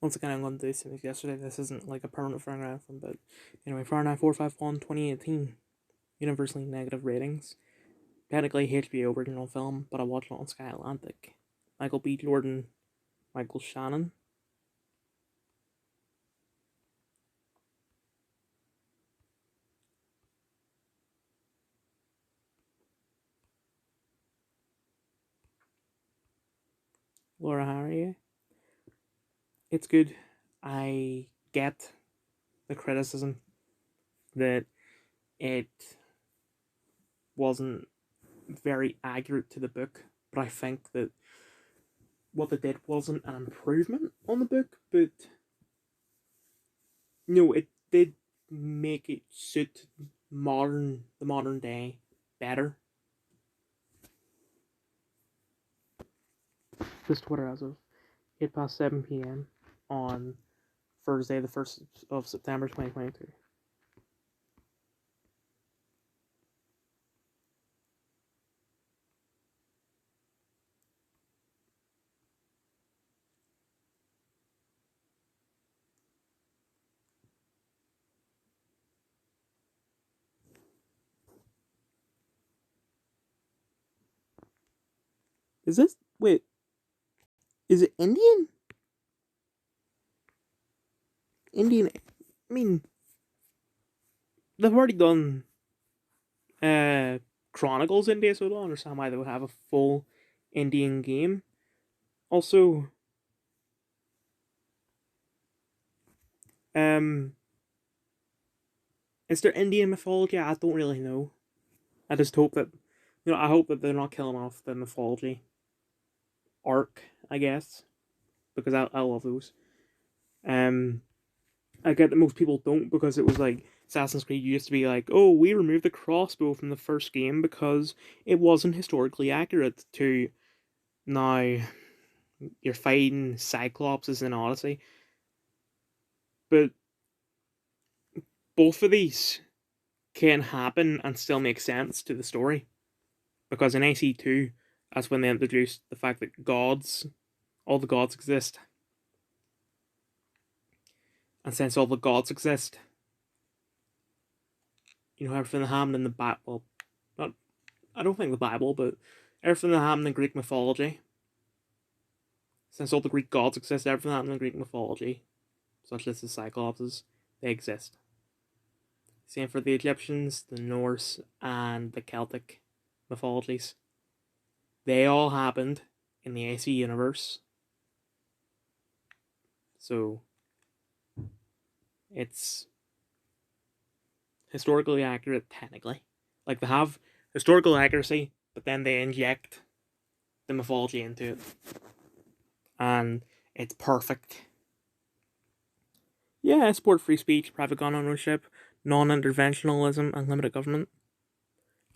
Once again, I'm going to do the same as yesterday. This isn't like a permanent thing or anything, but anyway, Fahrenheit 451 2018, universally negative ratings. Technically HBO original film, but I watched it on Sky Atlantic. Michael B. Jordan, Michael Shannon. Laura Harrier. It's good. I get the criticism that it wasn't very accurate to the book, but I think that what they did wasn't an improvement on the book, but no, it did make it suit the modern day better. This Twitter as of 7 p.m. on Thursday, the 1st of September 2022. Is this wait? Is it Indian? Indian. I mean, they've already done uh Chronicles India, so I don't understand why they would have a full Indian game. Also, um, is there Indian mythology? I don't really know. I just hope that I hope that they're not killing off the mythology arc, I guess, because I love those. Um, I get that most people don't because it was like Assassin's Creed used to be like, oh, we removed the crossbow from the first game because it wasn't historically accurate. To now, you're fighting Cyclopses in Odyssey, but both of these can happen and still make sense to the story because in AC2, that's when they introduced the fact that all the gods exist, and since all the gods exist, everything that happened in the Bible. Well, not I don't think the Bible, but everything that happened in Greek mythology. Since all the Greek gods exist, everything that happened in Greek mythology, such as the Cyclopses, they exist. Same for the Egyptians, the Norse, and the Celtic mythologies. They all happened in the AC universe. So it's historically accurate, technically. Like, they have historical accuracy, but then they inject the mythology into it. And it's perfect. Yeah, I support free speech, private gun ownership, non interventionalism, and limited government.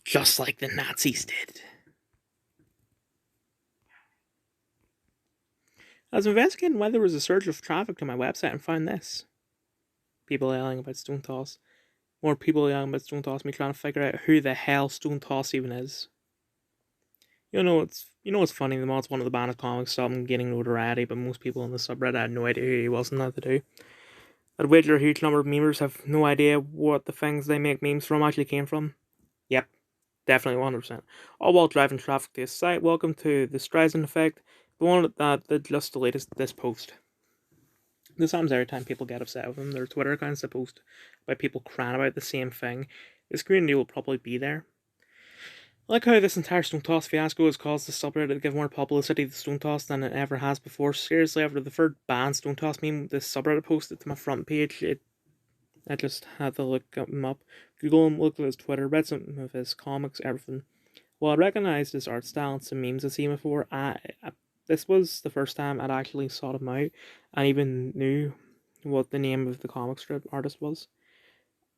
Just like the Nazis did. I was investigating why there was a surge of traffic to my website and found this. People yelling about Stone Toss. More people yelling about Stone Toss, me trying to figure out who the hell Stone Toss even is. It's funny, the mod's one of the banned comics stopped getting notoriety, but most people in the subreddit had no idea who he was and what to do. I'd wager a huge number of memers have no idea what the things they make memes from actually came from. Yep, definitely 100%. All while driving traffic to his site. Welcome to the Streisand effect, the one that just deleted this post. This happens every time people get upset with them. Their Twitter accounts that post about people crying about the same thing. This community will probably be there. I like how this entire Stone Toss fiasco has caused the subreddit to give more publicity to Stone Toss than it ever has before. Seriously, after the third banned Stone Toss meme this subreddit posted to my front page, I just had to look him up, Google him, look at his Twitter, read some of his comics, everything. Well, I recognised his art style and some memes I've seen before. This was the first time I'd actually sought him out and even knew what the name of the comic strip artist was.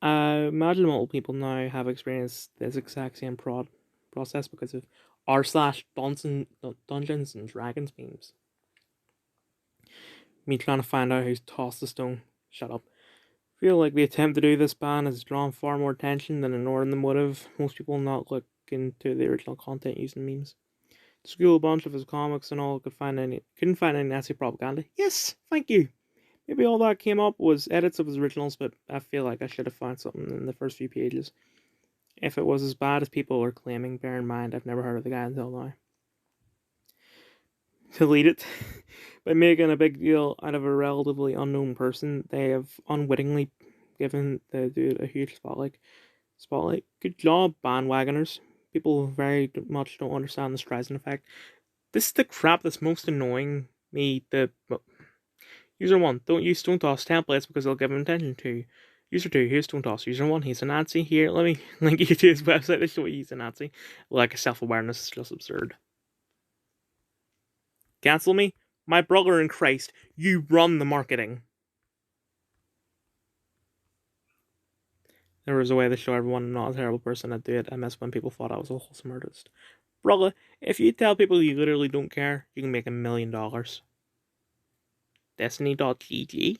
I imagine multiple people now have experienced this exact same process because of r/Dungeons and Dragons memes. Me trying to find out who's tossed the stone. Shut up. I feel like the attempt to do this ban has drawn far more attention than ignoring them would have. Most people not look into the original content using memes. To school a bunch of his comics and all couldn't find any Nazi propaganda. Yes, thank you. Maybe all that came up was edits of his originals, but I feel like I should have found something in the first few pages. If it was as bad as people are claiming, bear in mind I've never heard of the guy until now. Delete it. By making a big deal out of a relatively unknown person, they have unwittingly given the dude a huge spotlight. Good job, bandwagoners. People very much don't understand the Streisand effect. This is the crap that's most annoying me. User 1, don't use Stone Toss templates because they'll give him attention to. User 2, here's Stone Toss. User 1, he's a Nazi. Here, let me link you to his website to show you he's a Nazi. Like, self-awareness is just absurd. Cancel me? My brother in Christ, you run the marketing. There was a way to show everyone I'm not a terrible person. I'd do it. I miss when people thought I was a wholesome artist. Brother, if you tell people you literally don't care, you can make $1 million. Destiny.gg.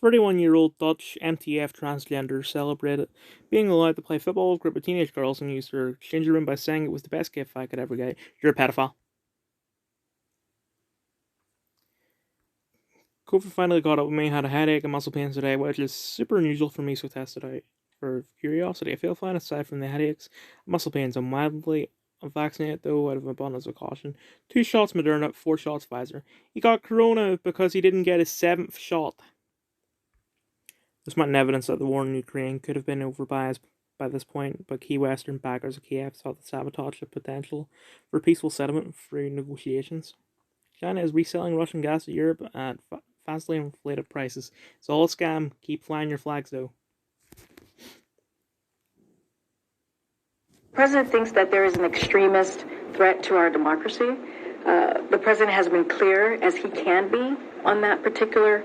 31-year-old Dutch MTF transgender celebrated being allowed to play football with a group of teenage girls and used their changing room by saying it was the best gift I could ever get. You're a pedophile. COVID finally got up with me, had a headache and muscle pains today, which is super unusual for me, so tested out for curiosity. I feel fine aside from the headaches, muscle pains. I'm mildly vaccinated though, out of abundance of caution. 2 shots Moderna, 4 shots Pfizer. He got corona because he didn't get his 7th shot. There's mounting evidence that the war in Ukraine could have been over by this point, but key Western backers of Kiev sought to sabotage the potential for peaceful settlement through negotiations. China is reselling Russian gas to Europe at vastly inflated prices. It's all a scam. Keep flying your flags, though. The president thinks that there is an extremist threat to our democracy. The president has been clear, as he can be, on that particular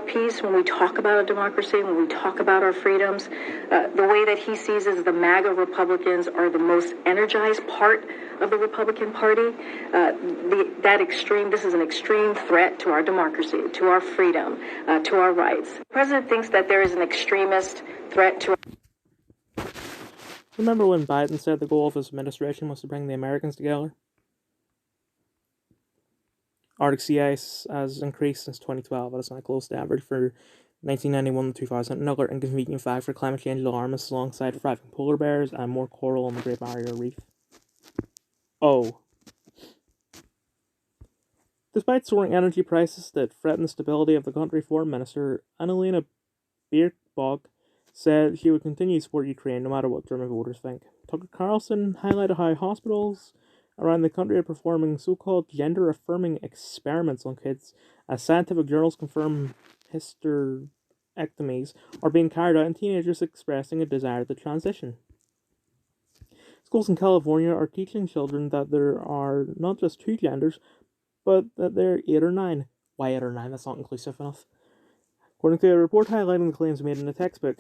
piece when we talk about a democracy, when we talk about our freedoms. The way that he sees is the MAGA Republicans are the most energized part of the Republican Party. This is an extreme threat to our democracy, to our freedom, to our rights. The president thinks that there is an extremist threat to. Remember when Biden said the goal of his administration was to bring the Americans together? Arctic sea ice has increased since 2012, and it's now close to average for 1991 to 2000. Another inconvenient fact for climate change alarmists alongside thriving polar bears and more coral on the Great Barrier Reef. Oh. Despite soaring energy prices that threaten the stability of the country, Foreign Minister Annalena Baerbock said she would continue to support Ukraine no matter what German voters think. Tucker Carlson highlighted how hospitals around the country are performing so-called gender-affirming experiments on kids, as scientific journals confirm hysterectomies are being carried out in teenagers expressing a desire to transition. Schools in California are teaching children that there are not just 2 genders, but that there are 8 or 9. Why 8 or 9? That's not inclusive enough. According to a report highlighting the claims made in the textbook,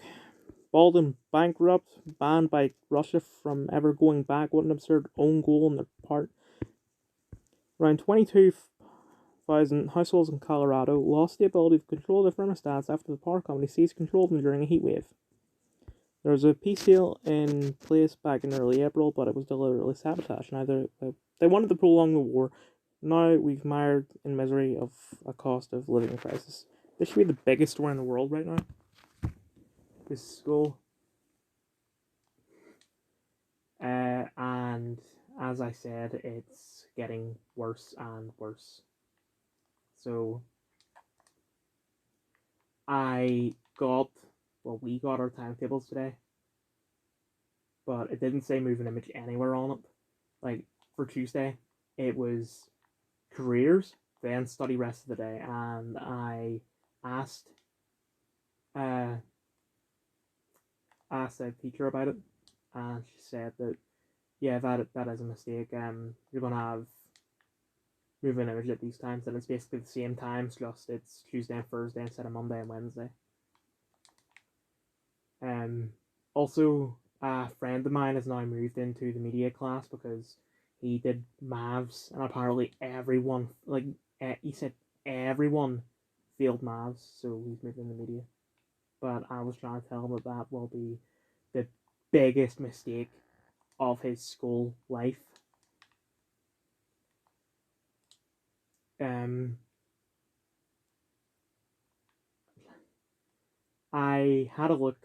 Baldwin bankrupt, banned by Russia from ever going back. What an absurd own goal on their part. Around 22,000 households in Colorado lost the ability to control their thermostats after the power company seized control of them during a heat wave. There was a peace deal in place back in early April, but it was deliberately sabotaged. Now they wanted to prolong the war. Now we've mired in misery of a cost of living crisis. This should be the biggest story in the world right now. This school. And as I said, it's getting worse and worse. So we got our timetables today, but it didn't say move an image anywhere on it. Like for Tuesday, it was careers, then study rest of the day, and I asked a teacher about it, and she said that that is a mistake. You're gonna have move an image at these times, and it's basically the same times, just it's Tuesday and Thursday instead of Monday and Wednesday. Also, a friend of mine has now moved into the media class because he did maths, and apparently everyone, he said everyone failed maths, so he's moved into media. But I was trying to tell him that will be the biggest mistake of his school life. I had a look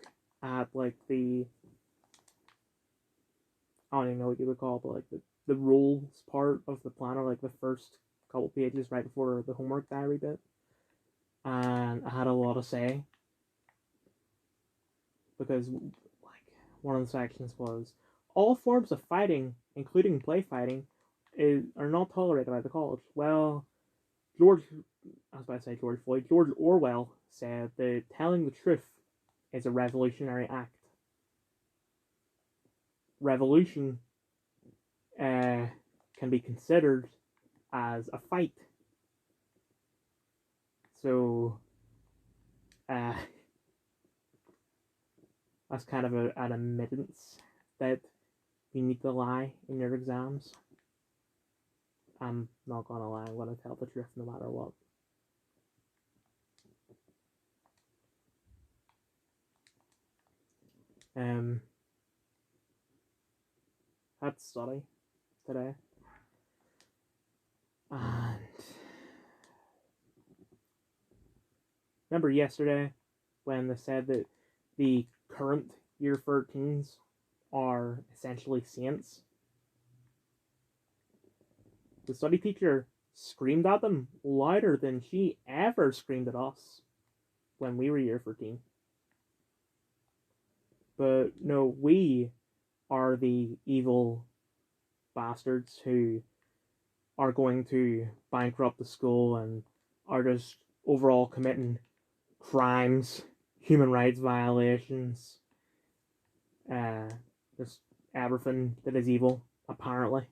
at like I don't even know what you would call it, but like the rules part of the planner, like the first couple pages right before the homework diary bit, and I had a lot to say because like one of the sections was all forms of fighting, including play fighting, are not tolerated by the college. Well, I was about to say George Floyd, George Orwell said that telling the truth is a revolutionary act. Revolution can be considered as a fight. So that's kind of an admittance that you need to lie in your exams. I'm not gonna lie, I'm gonna tell the truth no matter what. Had to study today. And remember yesterday when they said that the current year 13s are essentially saints? The study teacher screamed at them louder than she ever screamed at us when we were year 13. But no, we are the evil bastards who are going to bankrupt the school and are just overall committing crimes, human rights violations, just everything that is evil, apparently.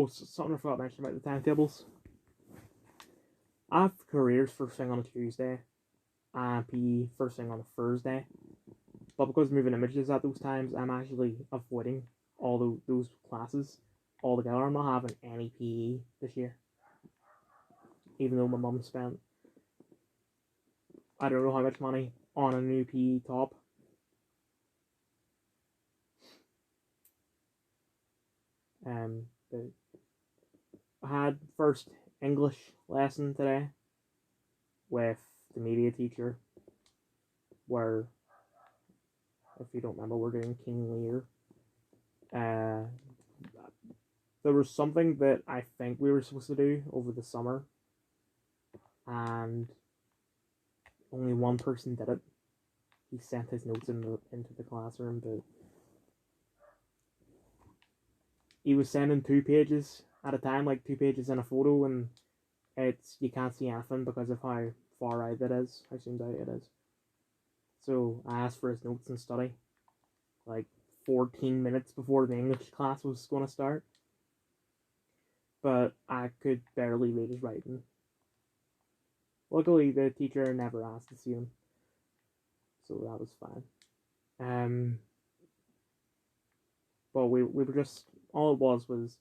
Something I forgot to mention about the timetables. I have careers first thing on a Tuesday and PE first thing on a Thursday. But because moving images at those times, I'm actually avoiding all those classes altogether. I'm not having any PE this year. Even though my mum spent, I don't know how much money on a new PE top. But I had first English lesson today with the media teacher, where, if you don't remember, we're doing King Lear. There was something that I think we were supposed to do over the summer, and only one person did it. He sent his notes into the classroom, but he was sending 2 pages at a time, like 2 pages in a photo, and you can't see anything because of how far out it is, how zoomed out it is. So I asked for his notes and study, like 14 minutes before the English class was going to start. But I could barely read his writing. Luckily, the teacher never asked to see him, so that was fine. But we were just, all it was.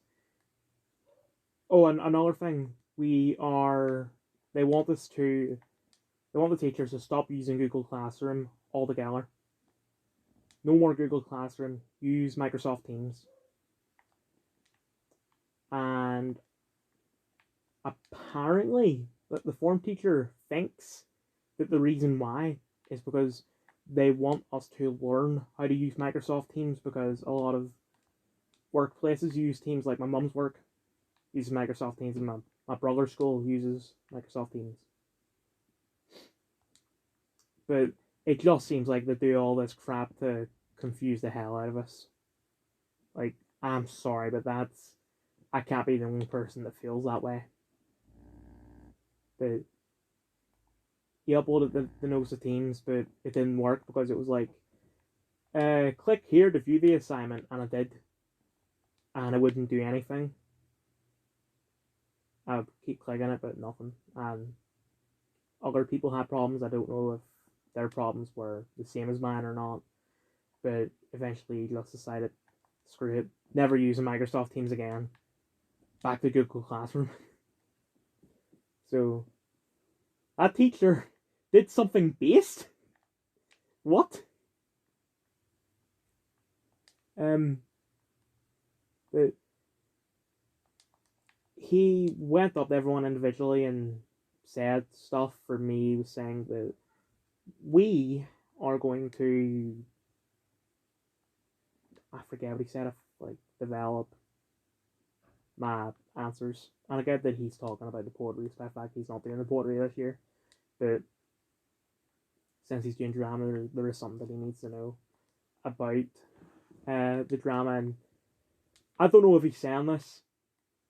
Oh, and another thing, they want the teachers to stop using Google Classroom altogether. No more Google Classroom. Use Microsoft Teams. And apparently, the form teacher thinks that the reason why is because they want us to learn how to use Microsoft Teams, because a lot of workplaces use Teams, like my mum's work uses Microsoft Teams, and my brother's school uses Microsoft Teams. But it just seems like they do all this crap to confuse the hell out of us. Like, I'm sorry, but I can't be the only person that feels that way. But he uploaded the notes to Teams, but it didn't work because it was like, click here to view the assignment, and I did. And it wouldn't do anything. I would keep clicking it, but nothing. And other people had problems. I don't know if their problems were the same as mine or not. But eventually he just decided, screw it, never using Microsoft Teams again. Back to Google Classroom. So, that teacher did something based? What? But he went up to everyone individually and said stuff. For me, he was saying that we are going to, I forget what he said, like, develop my answers. And I get that he's talking about the poetry stuff, like he's not doing the poetry this year. But since he's doing drama, there is something that he needs to know about the drama. And I don't know if he's saying this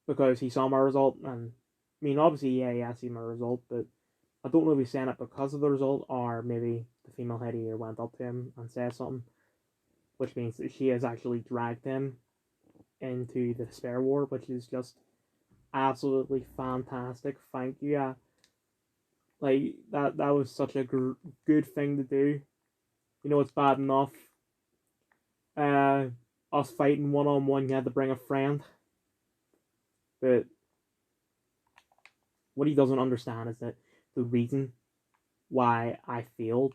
because he saw my result. And I mean, obviously, yeah, he has seen my result, but I don't know if he's saying it because of the result, or maybe the female head of year went up to him and said something, which means that she has actually dragged him into the despair war, which is just absolutely fantastic. Thank you. Like, that was such a good thing to do. You know, it's bad enough us fighting one on one. You had to bring a friend, but what he doesn't understand is that the reason why I failed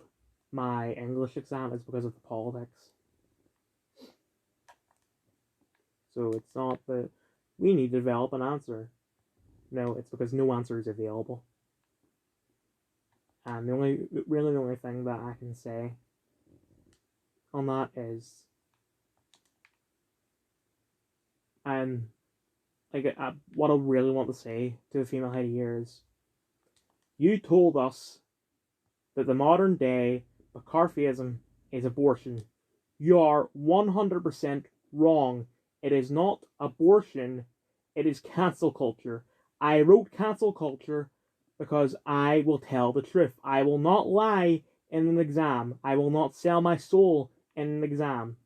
my English exam is because of the politics. So it's not that we need to develop an answer. No, it's because no answer is available. And the only thing that I can say on that is, and like, what I really want to say to the female head of year is, you told us that the modern day McCarthyism is abortion. You are 100% wrong. It is not abortion, it is cancel culture. I wrote cancel culture because I will tell the truth. I will not lie in an exam. I will not sell my soul in an exam.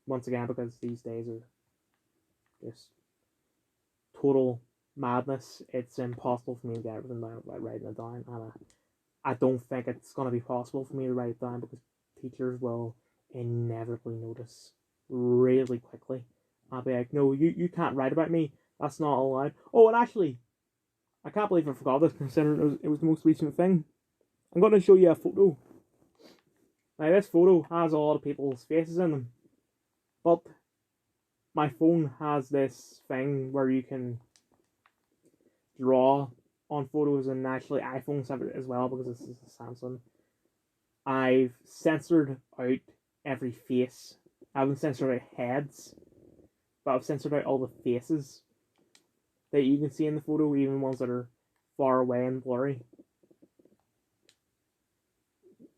Once again, because these days are just total madness, it's impossible for me to get everything down without writing it down. And I don't think it's going to be possible for me to write it down because teachers will inevitably notice really quickly. I'll be like, no, you can't write about me. That's not allowed. Oh, and actually, I can't believe I forgot this, considering it was the most recent thing. I'm going to show you a photo. Now, this photo has a lot of people's faces in them, but my phone has this thing where you can draw on photos, and actually iPhones have it as well because this is a Samsung. I've censored out every face. I haven't censored out heads, but I've censored out all the faces that you can see in the photo, even ones that are far away and blurry.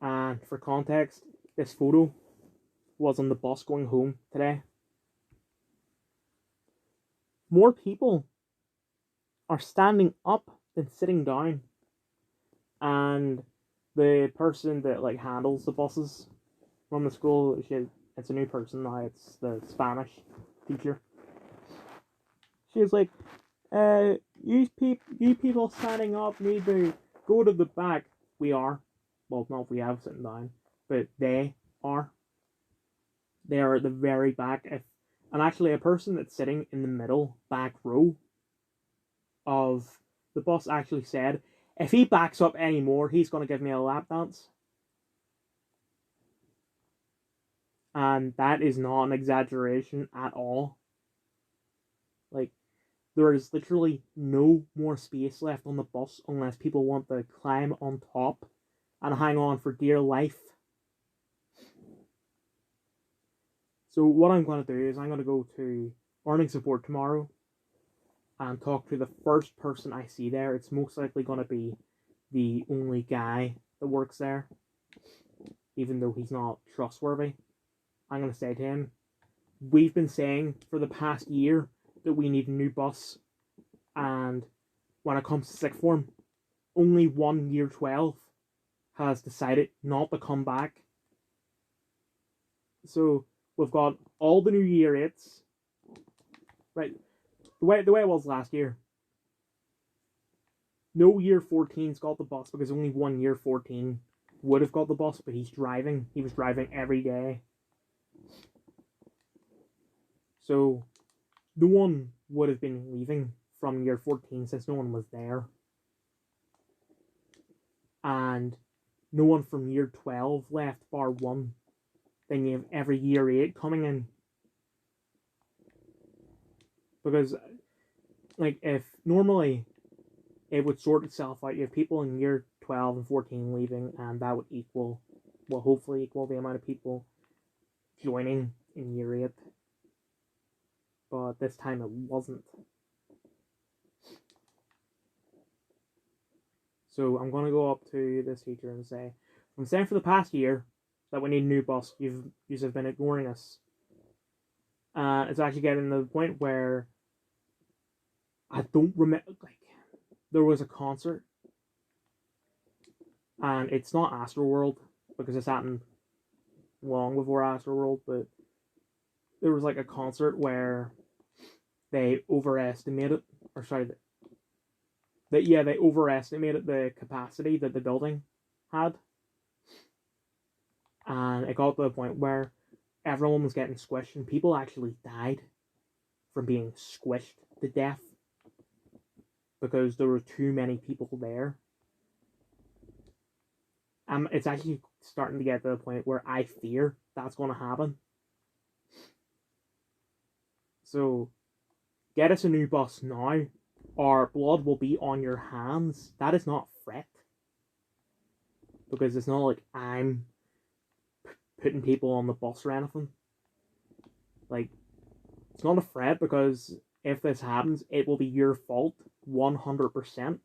And for context, this photo was on the bus going home today. More people are standing up than sitting down. And the person that like handles the buses from the school, it's a new person now. It's the Spanish teacher. She was like, you people standing up need to go to the back. We are. Well, not we have sitting down, but they are. They are at the very back. And actually, a person that's sitting in the middle back row of the bus actually said, if he backs up anymore, he's going to give me a lap dance. And that is not an exaggeration at all. Like, there is literally no more space left on the bus unless people want to climb on top and hang on for dear life. So what I'm going to do is I'm going to go to learning support tomorrow and talk to the first person I see there. It's most likely going to be the only guy that works there, even though he's not trustworthy. I'm going to say to him, we've been saying for the past year that we need a new bus, and when it comes to sixth form, only one year 12 has decided not to come back. So we've got all the new year 8s, right? The way it was last year. No year 14's got the bus because only one year 14 would have got the bus, but he's driving. He was driving every day. So no one would have been leaving from year 14 since no one was there. and no one from year 12 left, bar one. Then you have every year 8 coming in. Because, like, if normally it would sort itself out, you have people in year 12 and 14 leaving, and that would equal, well, hopefully equal the amount of people joining in year 8. But this time it wasn't. So I'm going to go up to this teacher and say, I'm saying for the past year that we need a new bus. You have been ignoring us. It's actually getting to the point where I don't remember, like, there was a concert, and it's not Astroworld, because this happened long before Astroworld, but there was like a concert where they overestimated, or sorry, they overestimated the capacity that the building had, and it got to the point where everyone was getting squished, and people actually died from being squished to death because there were too many people there. It's actually starting to get to the point where I fear that's going to happen. So, get us a new bus now, or blood will be on your hands. That is not threat. Because it's not like I'm putting people on the bus or anything. Like, it's not a threat, because if this happens, it will be your fault 100%.